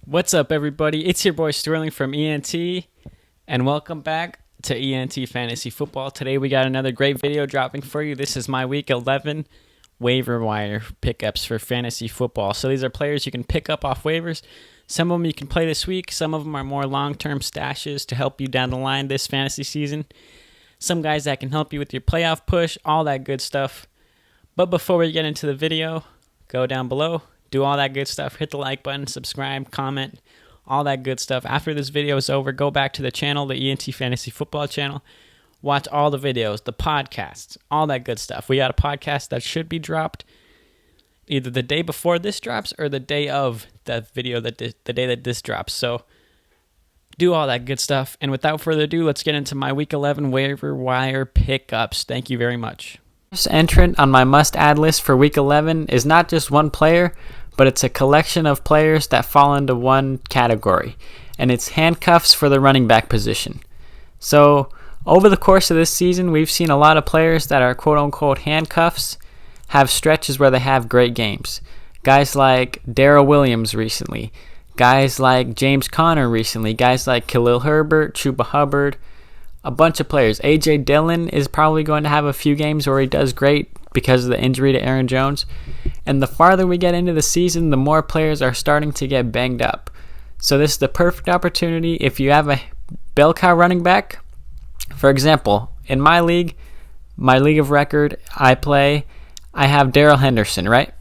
What's up, everybody? It's your boy Sterling from ENT, and welcome back to ENT Fantasy Football. Today we got another great video dropping for you. This is my Week 11 waiver wire pickups for fantasy football. So these are players you can pick up off waivers. Some of them you can play this week. Some of them are more long-term stashes to help you down the line this fantasy season. Some guys that can help you with your playoff push, all that good stuff. But before we get into the video, go down below. Do all that good stuff. Hit the like button, subscribe, comment, all that good stuff. After this video is over, go back to the channel, the ENT Fantasy Football channel. Watch all the videos, the podcasts, all that good stuff. We got a podcast that should be dropped either the day before this drops or the day of that video, the day that this drops. So do all that good stuff. And without further ado, let's get into my Week 11 waiver wire pickups. Thank you very much. First entrant on my must-add list for Week 11 is not just one player, but it's a collection of players that fall into one category, and it's handcuffs for the running back position. So over the course of this season, we've seen a lot of players that are quote-unquote handcuffs have stretches where they have great games. Guys like Darrell Williams recently, guys like James Conner recently, guys like Khalil Herbert, Chuba Hubbard, a bunch of players. A.J. Dillon is probably going to have a few games where he does great because of the injury to Aaron Jones. And the farther we get into the season, the more players are starting to get banged up. So this is the perfect opportunity if you have a bell cow running back. For example, in my league of record, I have Darrell Henderson, right?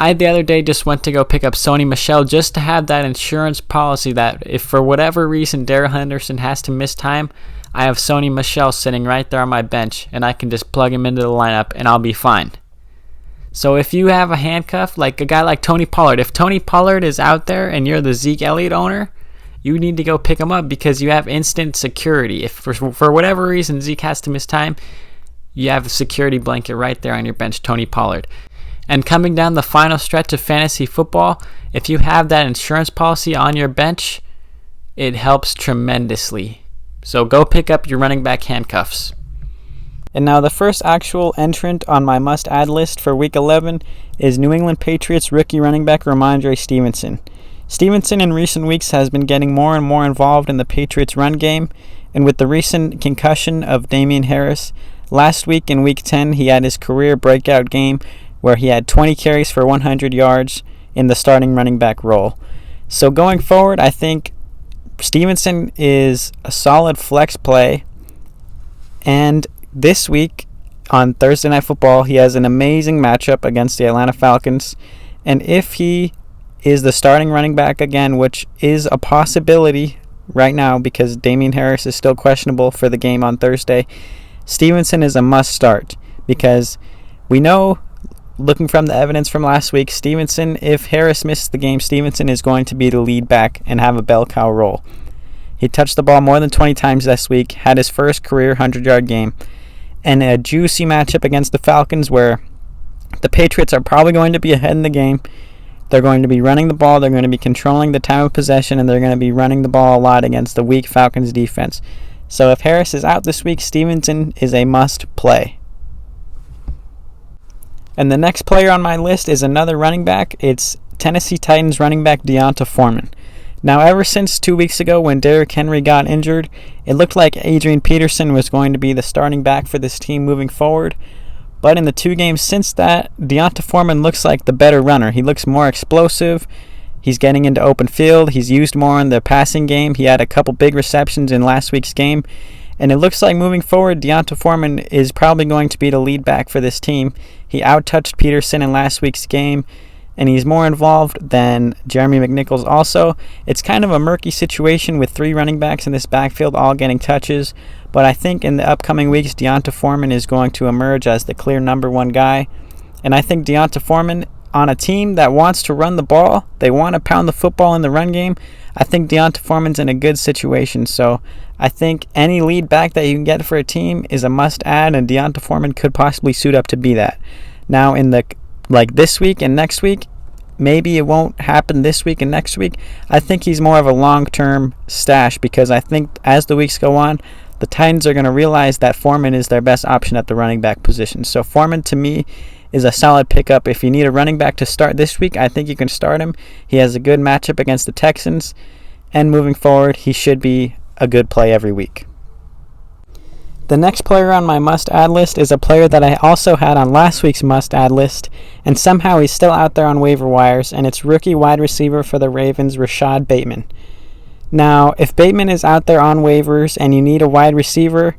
I the other day just went to go pick up Sony Michel just to have that insurance policy that if for whatever reason Darrell Henderson has to miss time, I have Sony Michel sitting right there on my bench and I can just plug him into the lineup and I'll be fine. So if you have a handcuff, like a guy like Tony Pollard, if Tony Pollard is out there and you're the Zeke Elliott owner, you need to go pick him up because you have instant security. If for whatever reason Zeke has to miss time, you have a security blanket right there on your bench, Tony Pollard. And coming down the final stretch of fantasy football, if you have that insurance policy on your bench, it helps tremendously. So go pick up your running back handcuffs. And now the first actual entrant on my must-add list for Week 11 is New England Patriots rookie running back Ramondre Stevenson. Stevenson in recent weeks has been getting more and more involved in the Patriots run game, and with the recent concussion of Damien Harris, last week in Week 10 he had his career breakout game where he had 20 carries for 100 yards in the starting running back role. So going forward, I think Stevenson is a solid flex play. And this week on Thursday Night Football, he has an amazing matchup against the Atlanta Falcons. And if he is the starting running back again, which is a possibility right now because Damien Harris is still questionable for the game on Thursday, Stevenson is a must start because we know, looking from the evidence from last week, Stevenson, if Harris misses the game, Stevenson is going to be the lead back and have a bell cow role. He touched the ball more than 20 times this week, had his first career 100-yard game, and a juicy matchup against the Falcons where the Patriots are probably going to be ahead in the game. They're going to be running the ball, they're going to be controlling the time of possession, and they're going to be running the ball a lot against the weak Falcons defense. So if Harris is out this week, Stevenson is a must play. And the next player on my list is another running back. It's Tennessee Titans running back Deonta Foreman. Now, ever since 2 weeks ago when Derrick Henry got injured, it looked like Adrian Peterson was going to be the starting back for this team moving forward. But in the 2 games since that, Deonta Foreman looks like the better runner. He looks more explosive. He's getting into open field. He's used more in the passing game. He had a couple big receptions in last week's game. And it looks like moving forward, Deonta Foreman is probably going to be the lead back for this team. He out-touched Peterson in last week's game, and he's more involved than Jeremy McNichols also. It's kind of a murky situation with 3 running backs in this backfield all getting touches, but I think in the upcoming weeks, Deonta Foreman is going to emerge as the clear number 1 guy. And I think Deonta Foreman, on a team that wants to run the ball, they want to pound the football in the run game, I think Deonta Foreman's in a good situation. So I think any lead back that you can get for a team is a must-add, and Deonta Foreman could possibly suit up to be that. Now, in the this week and next week, maybe it won't happen this week and next week. I think he's more of a long-term stash because I think as the weeks go on, the Titans are going to realize that Foreman is their best option at the running back position. So Foreman, to me, is a solid pickup. If you need a running back to start this week, I think you can start him. He has a good matchup against the Texans, and moving forward, he should be a good play every week. The next player on my must-add list is a player that I also had on last week's must-add list, and somehow he's still out there on waiver wires, and it's rookie wide receiver for the Ravens, Rashad Bateman. Now, if Bateman is out there on waivers and you need a wide receiver,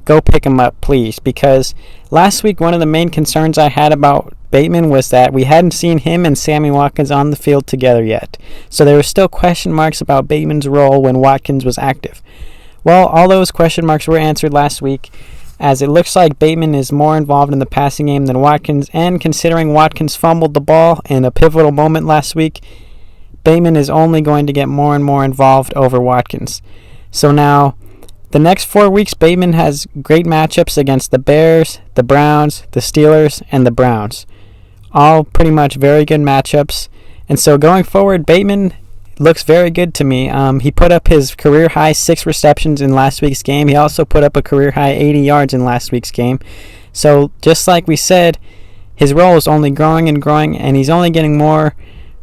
go pick him up, please, because last week one of the main concerns I had about Bateman was that we hadn't seen him and Sammy Watkins on the field together yet, so there were still question marks about Bateman's role when Watkins was active. Well, all those question marks were answered last week, as it looks like Bateman is more involved in the passing game than Watkins, and considering Watkins fumbled the ball in a pivotal moment last week, Bateman is only going to get more and more involved over Watkins. So now, the next 4 weeks, Bateman has great matchups against the Bears, the Browns, the Steelers, and the Browns. All pretty much very good matchups. And so going forward, Bateman looks very good to me. He put up his career-high 6 receptions in last week's game. He also put up a career-high 80 yards in last week's game. So just like we said, his role is only growing and growing, and he's only getting more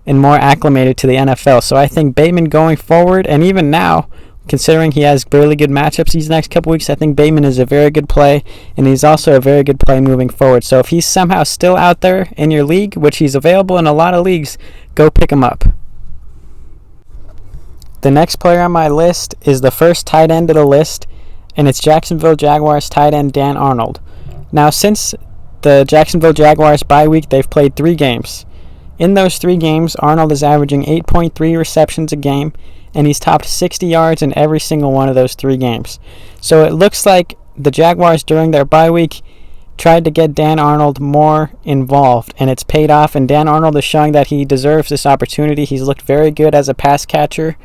and more acclimated to the NFL. So I think Bateman going forward, and even now, considering he has really good matchups these next couple weeks, I think Bateman is a very good play, and he's also a very good play moving forward. So if he's somehow still out there in your league, which he's available in a lot of leagues, go pick him up. The next player on my list is the first tight end of the list, and it's Jacksonville Jaguars tight end Dan Arnold. Now, since the Jacksonville Jaguars bye week, they've played 3 games. In those 3 games, Arnold is averaging 8.3 receptions a game, and he's topped 60 yards in every single one of those 3 games. So it looks like the Jaguars during their bye week tried to get Dan Arnold more involved, and it's paid off, and Dan Arnold is showing that he deserves this opportunity. He's looked very good as a pass catcher,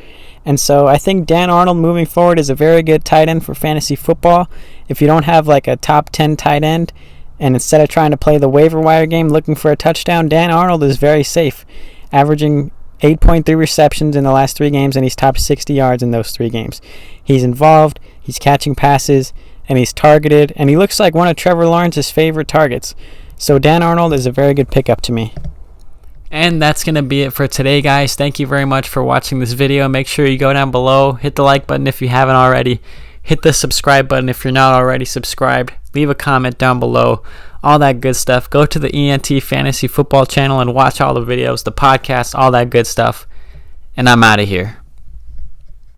and so I think Dan Arnold moving forward is a very good tight end for fantasy football. If you don't have like a top 10 tight end, and instead of trying to play the waiver wire game looking for a touchdown, Dan Arnold is very safe, averaging 8.3 receptions in the last 3 games, and he's topped 60 yards in those 3 games. He's involved, he's catching passes, and he's targeted, and he looks like one of Trevor Lawrence's favorite targets. So Dan Arnold is a very good pickup to me. And that's going to be it for today, guys. Thank you very much for watching this video. Make sure you go down below, hit the like button if you haven't already, hit the subscribe button if you're not already subscribed, leave a comment down below, all that good stuff. Go to the ENT Fantasy Football channel and watch all the videos, the podcasts, all that good stuff. And I'm out of here.